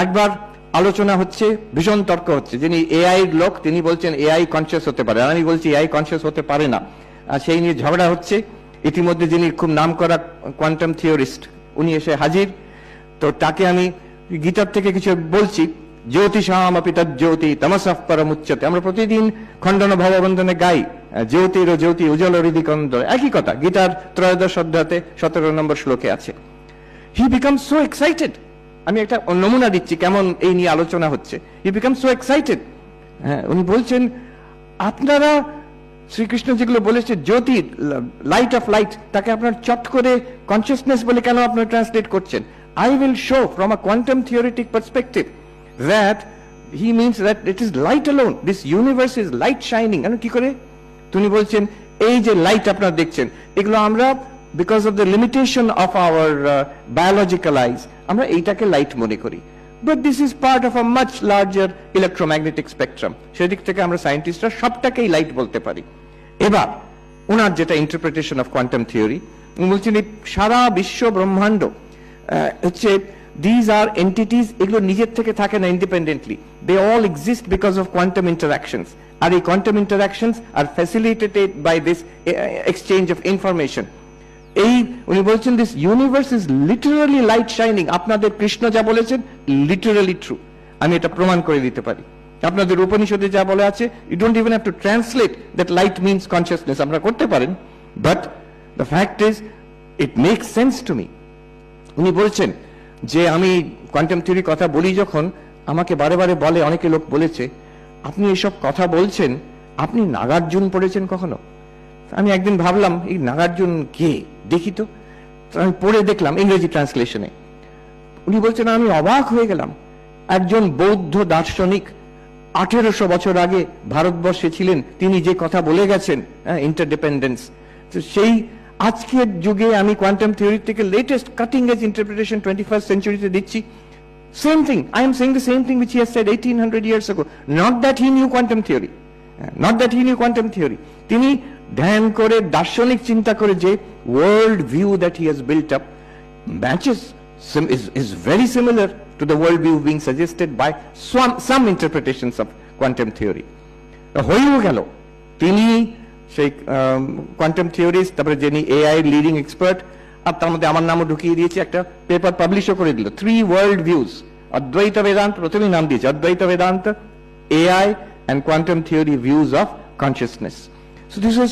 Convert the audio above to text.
একবার আলোচনা হচ্ছে, ভীষণ তর্ক হচ্ছে, যিনি এআই লোক তিনি বলছেন এআই কনসিয়াস হতে পারে, আমি বলছি এআই কনসিয়াস হতে পারে না। সেই নিয়ে ঝগড়া হচ্ছে। ইতিমধ্যে যিনি খুব নামকরা কোয়ান্টাম থিওরিস্ট উনি এসে হাজির। তো তাকে আমি গীতার থেকে কিছু বলছি, জ্যোতিষামপি তজ্জ্যোতি তমসঃ পরমুচ্যতে। আমরা প্রতিদিন খণ্ডন ভববন্ধনে গাই জ্যোতির ও জ্যোতি উজ্জ্বল হৃদি কন্দর, একই কথা গীতার 13 অধ্যায়তে 17 নম্বর শ্লোকে আছে। হি বিকাম সো এক্সাইটেড। আমি একটা নমুনা দিচ্ছি কেমন এই নিয়ে আলোচনা হচ্ছে। হি বিকাম সো এক্সাইটেড। হ্যাঁ, উনি বলছেন আপনারা শ্রীকৃষ্ণ যেগুলো বলেছে জ্যোতি, লাইট অফ লাইট, তাকে আপনার চট করে কনসিয়াসনেস বলে কেন আপনারা ট্রান্সলেট করছেন? I will show from a quantum theoretic perspective that he means that it is light alone. This universe is light shining. And কি করে তিনি বলছেন এই যে লাইট আপনারা দেখছেন এগুলো আমরা because of the limitation of our biological eyes আমরা এইটাকে লাইট মনে করি, but this is part of a much larger electromagnetic spectrum. সেদিক থেকে আমরা সায়েন্টিস্টরা সবটাকেই লাইট বলতে পারি। এবার ওনার যেটা ইন্টারপ্রিটেশন অফ কোয়ান্টাম থিওরি, উনি বলছেন এই সারা বিশ্ব ব্রহ্মাণ্ড হচ্ছে these are entities, এগুলো নিজের থেকে থাকে না independently, they all exist because of quantum interactions, আর এই quantum interactions are facilitated by this exchange of information. এই উনি বলছেন this universe is literally light shining. আপনাদের কৃষ্ণ যা বলেছেন literally true, আমি এটা প্রমাণ করে দিতে পারি। আপনাদের উপনিষদে যা বলা আছে you don't even have to translate that light means consciousness, আমরা করতে পারেন, but the fact is it makes sense to me. উনি বলছেন যে আমি কোয়ান্টাম থিওরি কথা বলি যখন আমাকে বারে বারে বলে, অনেকে লোক বলেছে আপনি এসব কথা বলছেন, আপনি নাগার্জুন পড়েছেন কখনো? আমি একদিন ভাবলাম এই নাগার্জুন কে দেখি তো, আমি পড়ে দেখলাম ইংরেজি ট্রান্সলেশনে। উনি বলছেন আমি অবাক হয়ে গেলাম, একজন বৌদ্ধ দার্শনিক 1800 বছর আগে ভারতবর্ষে ছিলেন, তিনি যে কথা বলে গেছেন ইন্টারডিপেন্ডেন্স, সেই আজকের যুগে আমি কোয়ান্টাম থিওরি থেকে latest cutting edge interpretation 21st সেঞ্চুরিতে দিচ্ছি। Same thing, I am saying the same thing which he has said 1800 years ago. Not that he knew quantum theory, not that he knew quantum theory. তিনি ধ্যান করে দার্শনিক চিন্তা করে যে world view that he has built up matches is very similar to the world view being suggested by some interpretations of quantum theory. হয়েও গেল তিনি সেই কোয়ান্টাম থিওরিস্ট, তারপরে যিনি এআই লিডিং এক্সপার্ট, আর তার মধ্যে আমার নামও ঢুকিয়ে দিয়েছে, একটা পেপার পাবলিশও করে দিল, 3 ওয়ার্ল্ড ভিউজ, অদ্বৈত বেদান্ত, প্রথমেই নাম দিয়েছে অদ্বৈত Vedanta, AI and quantum theory views of consciousness. So this is